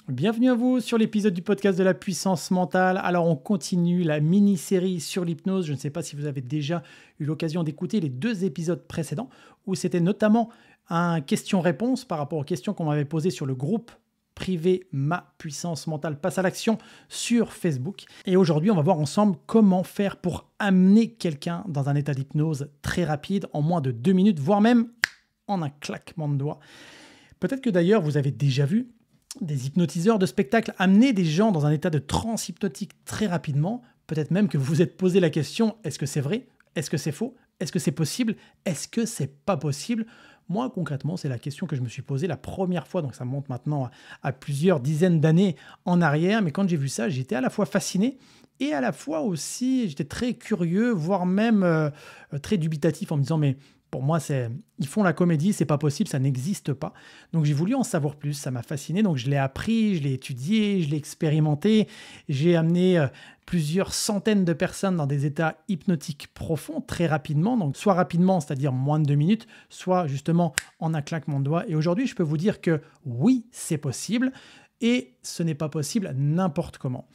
Bienvenue à vous sur l'épisode du podcast de la puissance mentale. Alors on continue la mini-série sur l'hypnose. Je ne sais pas si vous avez déjà eu l'occasion d'écouter les 2 épisodes précédents où c'était notamment un question-réponse par rapport aux questions qu'on m'avait posées sur le groupe privé Ma Puissance Mentale Passe à l'Action sur Facebook. Et aujourd'hui, on va voir ensemble comment faire pour amener quelqu'un dans un état d'hypnose très rapide en moins de 2 minutes, voire même en un claquement de doigts. Peut-être que d'ailleurs, vous avez déjà vu des hypnotiseurs de spectacle amener des gens dans un état de transe hypnotique très rapidement. Peut-être même que vous vous êtes posé la question, est-ce que c'est vrai? Est-ce que c'est faux? Est-ce que c'est possible? Est-ce que c'est pas possible? Moi, concrètement, c'est la question que je me suis posée la première fois, donc ça monte maintenant à plusieurs dizaines d'années en arrière, mais quand j'ai vu ça, j'étais à la fois fasciné et à la fois aussi, j'étais très curieux, voire même très dubitatif en me disant, mais pour moi, ils font la comédie, c'est pas possible, ça n'existe pas. Donc j'ai voulu en savoir plus, ça m'a fasciné. Donc je l'ai appris, je l'ai étudié, je l'ai expérimenté. J'ai amené plusieurs centaines de personnes dans des états hypnotiques profonds très rapidement. Donc soit rapidement, c'est-à-dire moins de 2 minutes, soit justement en un claquement de doigts. Et aujourd'hui, je peux vous dire que oui, c'est possible. Et ce n'est pas possible n'importe comment.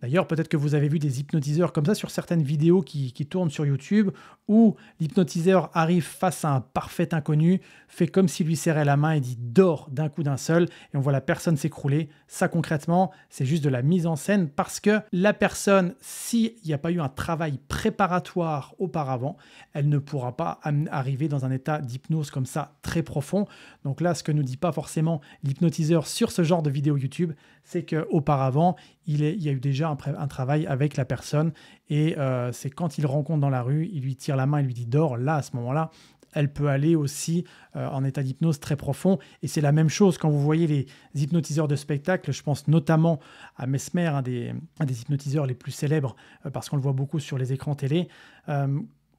D'ailleurs, peut-être que vous avez vu des hypnotiseurs comme ça sur certaines vidéos qui tournent sur YouTube où l'hypnotiseur arrive face à un parfait inconnu, fait comme s'il lui serrait la main et dit « dors » d'un coup d'un seul et on voit la personne s'écrouler. Ça, concrètement, c'est juste de la mise en scène parce que la personne, s'il n'y a pas eu un travail préparatoire auparavant, elle ne pourra pas arriver dans un état d'hypnose comme ça très profond. Donc là, ce que nous dit pas forcément l'hypnotiseur sur ce genre de vidéo YouTube, c'est qu'auparavant, il y a eu déjà un travail avec la personne et c'est quand il rencontre dans la rue, il lui tire la main, il lui dit « dors », là, à ce moment-là, elle peut aller aussi en état d'hypnose très profond. Et c'est la même chose quand vous voyez les hypnotiseurs de spectacle. Je pense notamment à Mesmer, un des hypnotiseurs les plus célèbres, parce qu'on le voit beaucoup sur les écrans télé.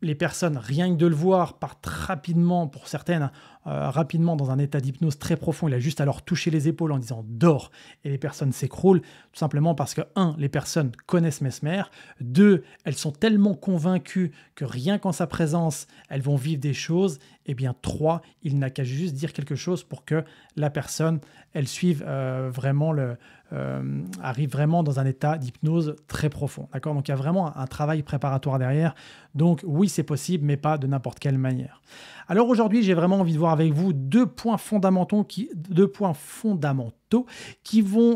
Les personnes, rien que de le voir, partent rapidement, pour certaines, rapidement dans un état d'hypnose très profond. Il a juste à leur toucher les épaules en disant « dors » et les personnes s'écroulent, tout simplement parce que, 1, les personnes connaissent Mesmer, 2, elles sont tellement convaincues que rien qu'en sa présence, elles vont vivre des choses, et bien 3, il n'a qu'à juste dire quelque chose pour que la personne, elle suive arrive vraiment dans un état d'hypnose très profond. D'accord ? Donc il y a vraiment un travail préparatoire derrière. Donc oui, c'est possible, mais pas de n'importe quelle manière. Alors aujourd'hui, j'ai vraiment envie de voir avec vous 2 points fondamentaux qui vont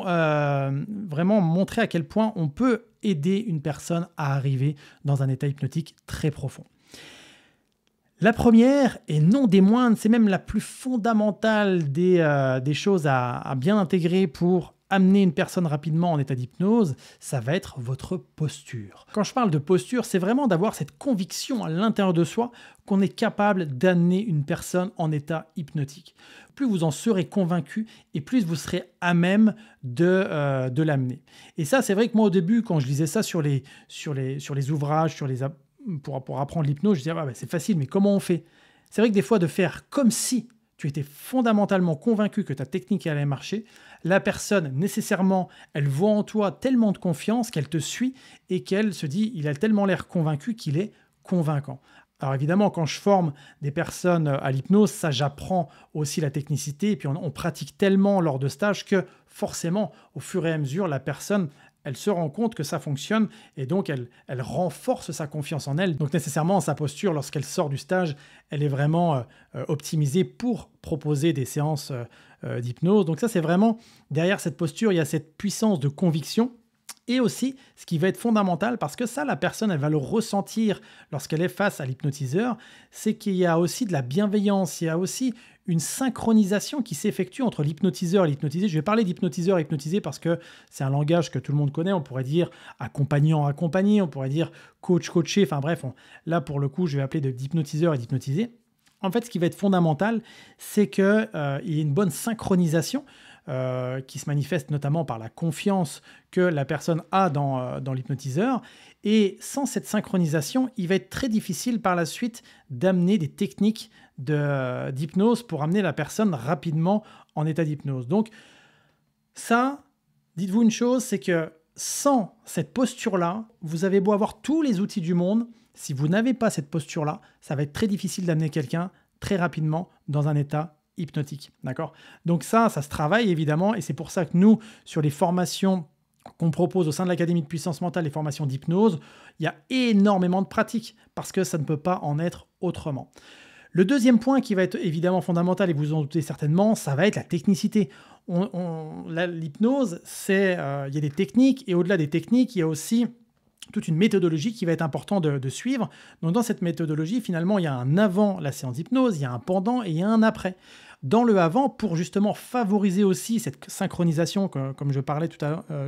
vraiment montrer à quel point on peut aider une personne à arriver dans un état hypnotique très profond. La première, et non des moindres, c'est même la plus fondamentale des choses à bien intégrer pour amener une personne rapidement en état d'hypnose, ça va être votre posture. Quand je parle de posture, c'est vraiment d'avoir cette conviction à l'intérieur de soi qu'on est capable d'amener une personne en état hypnotique. Plus vous en serez convaincu et plus vous serez à même de l'amener. Et ça, c'est vrai que moi au début, quand je lisais ça sur les ouvrages, pour apprendre l'hypnose, je disais c'est facile, mais comment on fait? C'est vrai que des fois, de faire comme si tu étais fondamentalement convaincu que ta technique allait marcher, la personne, nécessairement, elle voit en toi tellement de confiance qu'elle te suit et qu'elle se dit, il a tellement l'air convaincu qu'il est convaincant. Alors évidemment, quand je forme des personnes à l'hypnose, ça j'apprends aussi la technicité et puis on pratique tellement lors de stages que forcément, au fur et à mesure, la personne, elle se rend compte que ça fonctionne et donc elle renforce sa confiance en elle. Donc nécessairement, sa posture, lorsqu'elle sort du stage, elle est vraiment optimisée pour proposer des séances d'hypnose. Donc ça, c'est vraiment, derrière cette posture, il y a cette puissance de conviction. Et aussi, ce qui va être fondamental, parce que ça, la personne, elle va le ressentir lorsqu'elle est face à l'hypnotiseur, c'est qu'il y a aussi de la bienveillance, il y a aussi une synchronisation qui s'effectue entre l'hypnotiseur et l'hypnotisé. Je vais parler d'hypnotiseur et hypnotisé parce que c'est un langage que tout le monde connaît. On pourrait dire accompagnant, accompagné, on pourrait dire coach, coaché. Enfin bref, là pour le coup, je vais appeler d'hypnotiseur et d'hypnotisé. En fait, ce qui va être fondamental, c'est qu'il y ait une bonne synchronisation qui se manifeste notamment par la confiance que la personne a dans l'hypnotiseur. Et sans cette synchronisation, il va être très difficile par la suite d'amener des techniques d'hypnose pour amener la personne rapidement en état d'hypnose. Donc ça, dites-vous une chose, c'est que sans cette posture-là, vous avez beau avoir tous les outils du monde, si vous n'avez pas cette posture-là, ça va être très difficile d'amener quelqu'un très rapidement dans un état hypnotique. D'accord? Donc ça se travaille évidemment, et c'est pour ça que nous, sur les formations qu'on propose au sein de l'Académie de puissance mentale, les formations d'hypnose, il y a énormément de pratiques parce que ça ne peut pas en être autrement. Le deuxième point qui va être évidemment fondamental, et vous en doutez certainement, ça va être la technicité. L'hypnose, il y a des techniques, et au-delà des techniques, il y a aussi toute une méthodologie qui va être important de suivre. Donc dans cette méthodologie, finalement, il y a un avant la séance d'hypnose, il y a un pendant et il y a un après. Dans le avant, pour justement favoriser aussi cette synchronisation, comme je parlais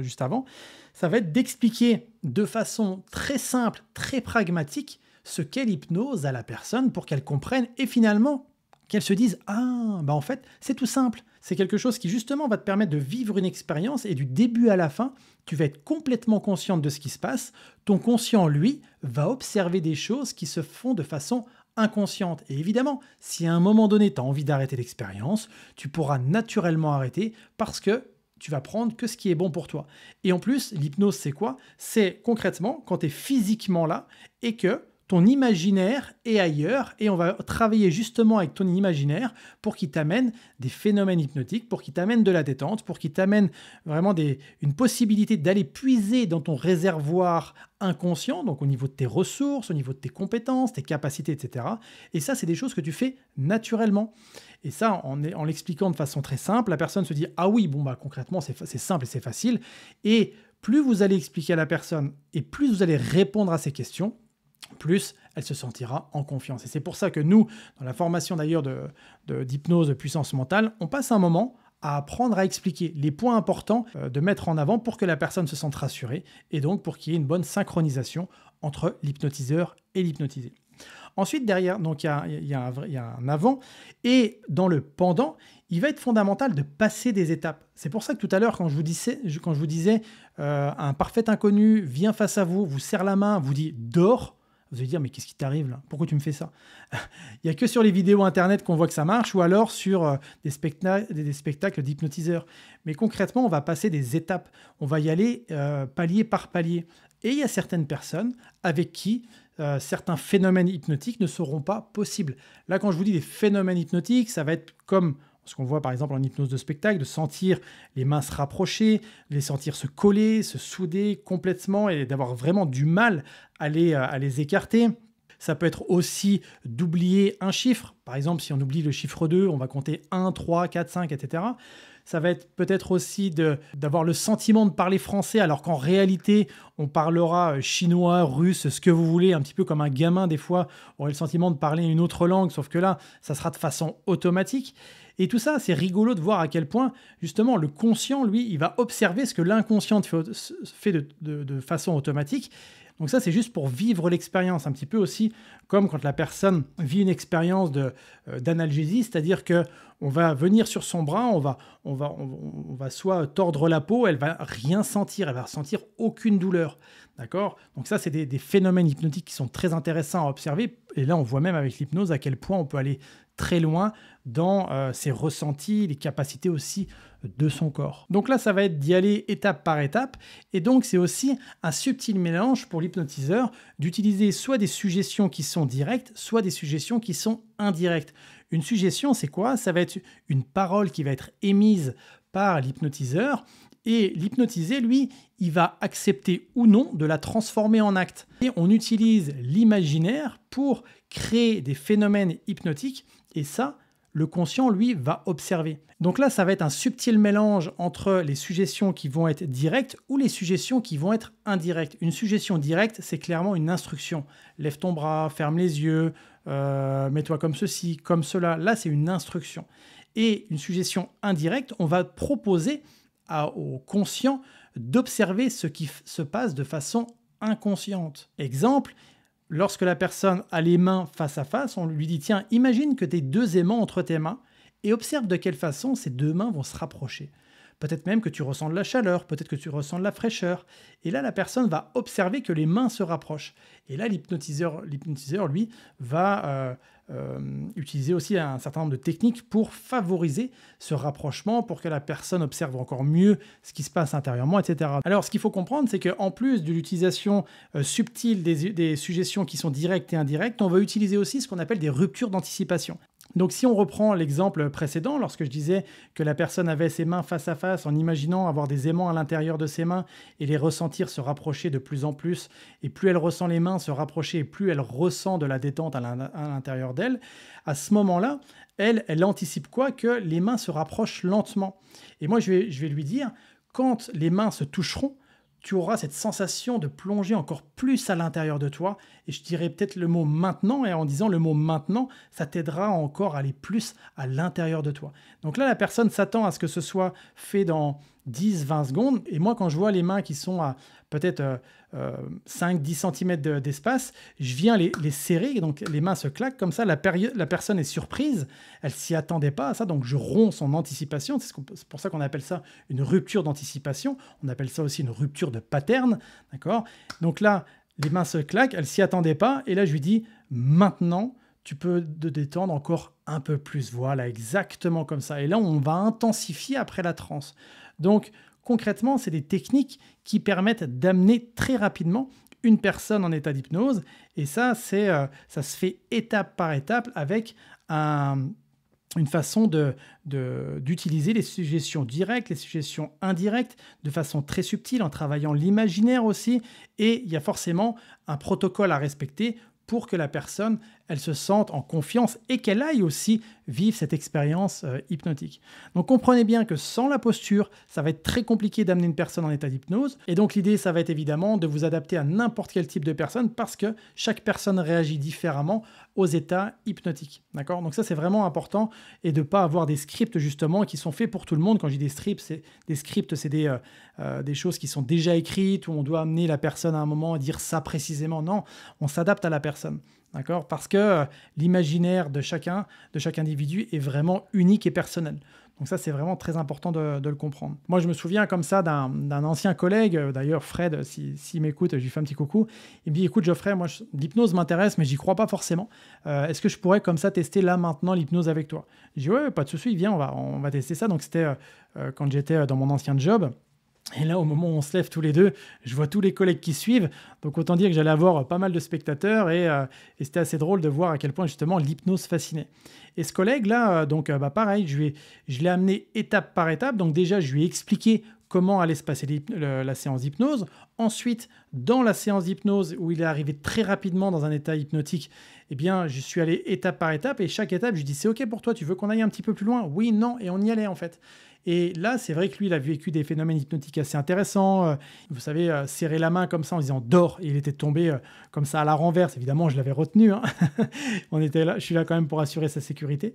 juste avant, ça va être d'expliquer de façon très simple, très pragmatique, ce qu'est l'hypnose à la personne pour qu'elle comprenne et finalement qu'elle se dise « Ah, en fait, c'est tout simple ». C'est quelque chose qui justement va te permettre de vivre une expérience et du début à la fin, tu vas être complètement consciente de ce qui se passe. Ton conscient, lui, va observer des choses qui se font de façon inconsciente. Et évidemment, si à un moment donné, tu as envie d'arrêter l'expérience, tu pourras naturellement arrêter parce que tu vas prendre que ce qui est bon pour toi. Et en plus, l'hypnose, c'est quoi? C'est concrètement quand tu es physiquement là et que ton imaginaire est ailleurs, et on va travailler justement avec ton imaginaire pour qu'il t'amène des phénomènes hypnotiques, pour qu'il t'amène de la détente, pour qu'il t'amène vraiment une possibilité d'aller puiser dans ton réservoir inconscient, donc au niveau de tes ressources, au niveau de tes compétences, tes capacités, etc. Et ça, c'est des choses que tu fais naturellement. Et ça, en l'expliquant de façon très simple, la personne se dit « Ah oui, concrètement, c'est simple et c'est facile ». Et plus vous allez expliquer à la personne et plus vous allez répondre à ses questions, plus elle se sentira en confiance. Et c'est pour ça que nous, dans la formation d'ailleurs d'hypnose de puissance mentale, on passe un moment à apprendre à expliquer les points importants de mettre en avant pour que la personne se sente rassurée et donc pour qu'il y ait une bonne synchronisation entre l'hypnotiseur et l'hypnotisé. Ensuite, derrière, donc il y a un avant, et dans le pendant, il va être fondamental de passer des étapes. C'est pour ça que tout à l'heure, quand je vous disais un parfait inconnu vient face à vous, vous serre la main, vous dit « dors », vous allez dire, mais qu'est-ce qui t'arrive là? Pourquoi tu me fais ça? Il n'y a que sur les vidéos internet qu'on voit que ça marche, ou alors sur des spectacles d'hypnotiseurs. Mais concrètement, on va passer des étapes. On va y aller palier par palier. Et il y a certaines personnes avec qui certains phénomènes hypnotiques ne seront pas possibles. Là, quand je vous dis des phénomènes hypnotiques, ça va être comme ce qu'on voit par exemple en hypnose de spectacle, de sentir les mains se rapprocher, de les sentir se coller, se souder complètement et d'avoir vraiment du mal à les écarter. Ça peut être aussi d'oublier un chiffre. Par exemple, si on oublie le chiffre 2, on va compter 1, 3, 4, 5, etc. Ça va être peut-être aussi d'avoir le sentiment de parler français alors qu'en réalité, on parlera chinois, russe, ce que vous voulez, un petit peu comme un gamin des fois aurait le sentiment de parler une autre langue, sauf que là, ça sera de façon automatique. Et tout ça, c'est rigolo de voir à quel point, justement, le conscient, lui, il va observer ce que l'inconscient fait de façon automatique. Donc ça, c'est juste pour vivre l'expérience, un petit peu aussi comme quand la personne vit une expérience d'analgésie, c'est-à-dire qu'on va venir sur son bras, on va soit tordre la peau, elle va rien sentir, elle va ressentir aucune douleur. D'accord? Donc ça, c'est des phénomènes hypnotiques qui sont très intéressants à observer. Et là, on voit même avec l'hypnose à quel point on peut aller très loin dans ses ressentis, les capacités aussi de son corps. Donc là, ça va être d'y aller étape par étape. Et donc, c'est aussi un subtil mélange pour l'hypnotiseur d'utiliser soit des suggestions qui sont directes, soit des suggestions qui sont indirectes. Une suggestion, c'est quoi? Ça va être une parole qui va être émise par l'hypnotiseur. Et l'hypnotisé, lui, il va accepter ou non de la transformer en acte. Et on utilise l'imaginaire pour créer des phénomènes hypnotiques. Et ça, le conscient, lui, va observer. Donc là, ça va être un subtil mélange entre les suggestions qui vont être directes ou les suggestions qui vont être indirectes. Une suggestion directe, c'est clairement une instruction. Lève ton bras, ferme les yeux, mets-toi comme ceci, comme cela. Là, c'est une instruction. Et une suggestion indirecte, on va proposer au conscient d'observer ce qui se passe de façon inconsciente. Exemple, lorsque la personne a les mains face à face, on lui dit « Tiens, imagine que tu as deux aimants entre tes mains et observe de quelle façon ces deux mains vont se rapprocher. Peut-être même que tu ressens de la chaleur, peut-être que tu ressens de la fraîcheur. » Et là, la personne va observer que les mains se rapprochent. Et là, l'hypnotiseur lui, va utiliser aussi un certain nombre de techniques pour favoriser ce rapprochement, pour que la personne observe encore mieux ce qui se passe intérieurement, etc. Alors, ce qu'il faut comprendre, c'est qu'en plus de l'utilisation subtile des suggestions qui sont directes et indirectes, on va utiliser aussi ce qu'on appelle des ruptures d'anticipation. Donc si on reprend l'exemple précédent, lorsque je disais que la personne avait ses mains face à face en imaginant avoir des aimants à l'intérieur de ses mains et les ressentir se rapprocher de plus en plus, et plus elle ressent les mains se rapprocher, et plus elle ressent de la détente à l'intérieur d'elle, à ce moment-là, elle anticipe quoi? Que les mains se rapprochent lentement. Et moi, je vais lui dire, quand les mains se toucheront, tu auras cette sensation de plonger encore plus à l'intérieur de toi. Et je dirais peut-être le mot maintenant, et en disant le mot maintenant, ça t'aidera encore à aller plus à l'intérieur de toi. Donc là, la personne s'attend à ce que ce soit fait dans 10-20 secondes. Et moi, quand je vois les mains qui sont à peut-être 5-10 cm d'espace, je viens les serrer, donc les mains se claquent comme ça, la personne est surprise, elle s'y attendait pas à ça, donc je romps son anticipation, c'est pour ça qu'on appelle ça une rupture d'anticipation, on appelle ça aussi une rupture de pattern, d'accord? Donc là, les mains se claquent, elle s'y attendait pas, et là je lui dis, maintenant, tu peux te détendre encore un peu plus, voilà, exactement comme ça, et là on va intensifier après la transe. Donc, concrètement, c'est des techniques qui permettent d'amener très rapidement une personne en état d'hypnose. Et ça, ça se fait étape par étape avec une façon d'utiliser les suggestions directes, les suggestions indirectes, de façon très subtile, en travaillant l'imaginaire aussi. Et il y a forcément un protocole à respecter pour que la personne, elle se sente en confiance et qu'elle aille aussi vivre cette expérience hypnotique. Donc comprenez bien que sans la posture, ça va être très compliqué d'amener une personne en état d'hypnose. Et donc l'idée, ça va être évidemment de vous adapter à n'importe quel type de personne parce que chaque personne réagit différemment aux états hypnotiques. D'accord? Donc ça, c'est vraiment important et de ne pas avoir des scripts justement qui sont faits pour tout le monde. Quand je dis des scripts, c'est des choses qui sont déjà écrites où on doit amener la personne à un moment à dire ça précisément. Non, on s'adapte à la personne. D'accord? Parce que l'imaginaire de chaque individu est vraiment unique et personnel. Donc ça, c'est vraiment très important de le comprendre. Moi, je me souviens comme ça d'un ancien collègue, d'ailleurs Fred, s'il m'écoute, je lui fais un petit coucou. Il me dit, écoute Geoffrey, moi, l'hypnose m'intéresse, mais j'y crois pas forcément. Est-ce que je pourrais comme ça tester là, maintenant, l'hypnose avec toi? Je dis, ouais, pas de souci, viens, on va tester ça. Donc c'était quand j'étais dans mon ancien job. Et là, au moment où on se lève tous les deux, je vois tous les collègues qui suivent. Donc, autant dire que j'allais avoir pas mal de spectateurs et c'était assez drôle de voir à quel point, justement, l'hypnose fascinait. Et ce collègue-là, pareil, je l'ai amené étape par étape. Donc, déjà, je lui ai expliqué comment allait se passer la séance d'hypnose. Ensuite, dans la séance d'hypnose, où il est arrivé très rapidement dans un état hypnotique, eh bien, je suis allé étape par étape. Et chaque étape, je lui dis, c'est OK pour toi, tu veux qu'on aille un petit peu plus loin? Oui, non, et on y allait, en fait. Et là, c'est vrai que lui, il a vécu des phénomènes hypnotiques assez intéressants. Vous savez, serrer la main comme ça en disant dors, et il était tombé comme ça à la renverse. Évidemment, je l'avais retenu. Hein. On était là, je suis là quand même pour assurer sa sécurité.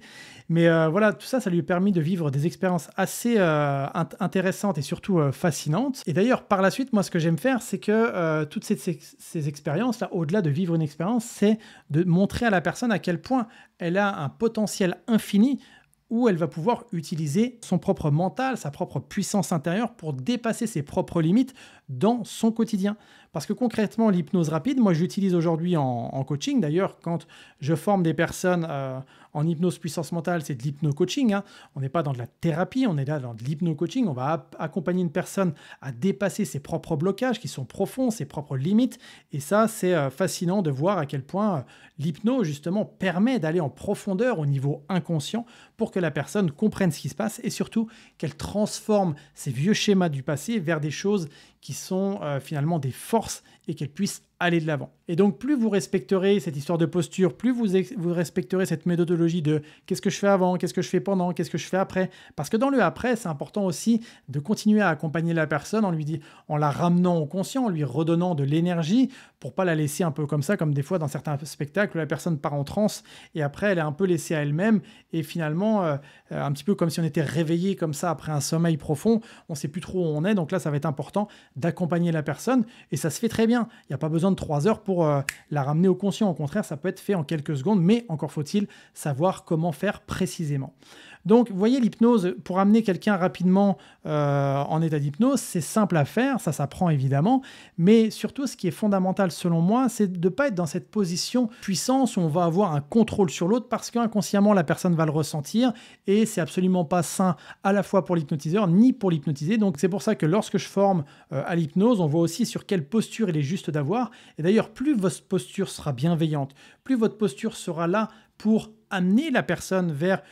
Mais voilà, tout ça, ça lui a permis de vivre des expériences assez intéressantes et surtout fascinantes. Et d'ailleurs, par la suite, moi, ce que j'aime faire, c'est que toutes ces expériences-là, au-delà de vivre une expérience, c'est de montrer à la personne à quel point elle a un potentiel infini où elle va pouvoir utiliser son propre mental, sa propre puissance intérieure pour dépasser ses propres limites dans son quotidien. Parce que concrètement, l'hypnose rapide, moi je l'utilise aujourd'hui en coaching. D'ailleurs, quand je forme des personnes en hypnose puissance mentale, c'est de l'hypno-coaching. Hein. On n'est pas dans de la thérapie, on est là dans de l'hypno-coaching. On va accompagner une personne à dépasser ses propres blocages qui sont profonds, ses propres limites. Et ça, c'est fascinant de voir à quel point l'hypnose, justement, permet d'aller en profondeur au niveau inconscient pour que la personne comprenne ce qui se passe et surtout qu'elle transforme ces vieux schémas du passé vers des choses qui sont finalement des forces et qu'elle puisse aller de l'avant. Et donc, plus vous respecterez cette histoire de posture, plus vous respecterez cette méthodologie de qu'est-ce que je fais avant, qu'est-ce que je fais pendant, qu'est-ce que je fais après. Parce que dans le après, c'est important aussi de continuer à accompagner la personne en la ramenant au conscient, en lui redonnant de l'énergie pour pas la laisser un peu comme ça, comme des fois dans certains spectacles où la personne part en transe et après elle est un peu laissée à elle-même et finalement un petit peu comme si on était réveillé comme ça après un sommeil profond, on sait plus trop où on est. Donc là, ça va être important d'accompagner la personne et ça se fait très bien. Il n'y a pas besoin de 3 heures pour la ramener au conscient. Au contraire, ça peut être fait en quelques secondes, mais encore faut-il savoir comment faire précisément. Donc, vous voyez, l'hypnose, pour amener quelqu'un rapidement en état d'hypnose, c'est simple à faire, ça s'apprend évidemment, mais surtout, ce qui est fondamental selon moi, c'est de ne pas être dans cette position puissance où on va avoir un contrôle sur l'autre parce qu'inconsciemment, la personne va le ressentir et c'est absolument pas sain à la fois pour l'hypnotiseur ni pour l'hypnotisé. Donc, c'est pour ça que lorsque je forme à l'hypnose, on voit aussi sur quelle posture il est juste d'avoir. Et d'ailleurs, plus votre posture sera bienveillante, plus votre posture sera là pour amenez la personne vers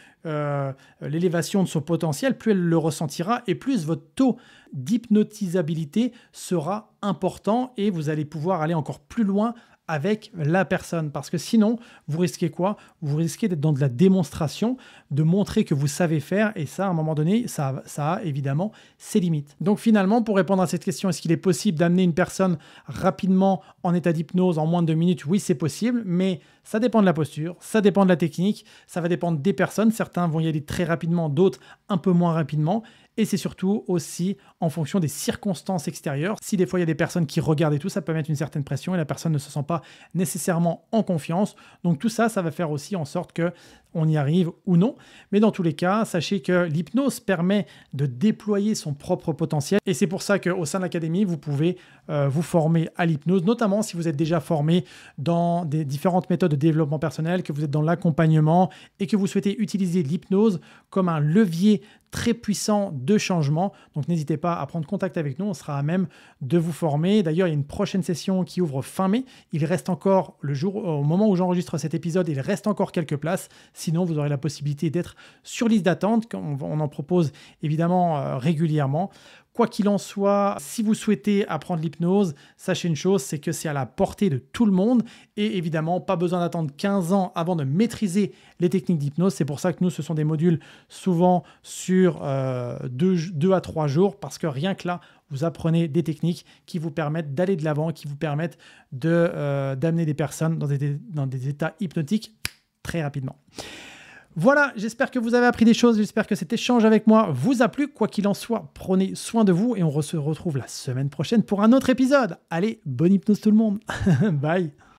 l'élévation de son potentiel, plus elle le ressentira et plus votre taux d'hypnotisabilité sera important et vous allez pouvoir aller encore plus loin avec la personne. Parce que sinon, vous risquez quoi? Vous risquez d'être dans de la démonstration, de montrer que vous savez faire et ça, à un moment donné, ça a évidemment ses limites. Donc finalement, pour répondre à cette question, est-ce qu'il est possible d'amener une personne rapidement en état d'hypnose en moins de 2 minutes? Oui, c'est possible, mais ça dépend de la posture, ça dépend de la technique, ça va dépendre des personnes. Certains vont y aller très rapidement, d'autres un peu moins rapidement. Et c'est surtout aussi en fonction des circonstances extérieures. Si des fois il y a des personnes qui regardent et tout, ça peut mettre une certaine pression et la personne ne se sent pas nécessairement en confiance. Donc tout ça, ça va faire aussi en sorte qu'on y arrive ou non. Mais dans tous les cas, sachez que l'hypnose permet de déployer son propre potentiel. Et c'est pour ça qu'au sein de l'académie, vous pouvez vous former à l'hypnose, notamment si vous êtes déjà formé dans des différentes méthodes de développement personnel, que vous êtes dans l'accompagnement et que vous souhaitez utiliser l'hypnose comme un levier très puissant de changement. Donc n'hésitez pas à prendre contact avec nous, on sera à même de vous former. D'ailleurs, il y a une prochaine session qui ouvre fin mai. Il reste encore au moment où j'enregistre cet épisode, il reste encore quelques places. Sinon, vous aurez la possibilité d'être sur liste d'attente. On en propose évidemment régulièrement. Quoi qu'il en soit, si vous souhaitez apprendre l'hypnose, sachez une chose, c'est que c'est à la portée de tout le monde et évidemment, pas besoin d'attendre 15 ans avant de maîtriser les techniques d'hypnose. C'est pour ça que nous, ce sont des modules souvent sur 2 à 3 jours parce que rien que là, vous apprenez des techniques qui vous permettent d'aller de l'avant, qui vous permettent d'amener des personnes dans des états hypnotiques très rapidement. Voilà, j'espère que vous avez appris des choses, j'espère que cet échange avec moi vous a plu. Quoi qu'il en soit, prenez soin de vous et on se retrouve la semaine prochaine pour un autre épisode. Allez, bonne hypnose tout le monde. Bye.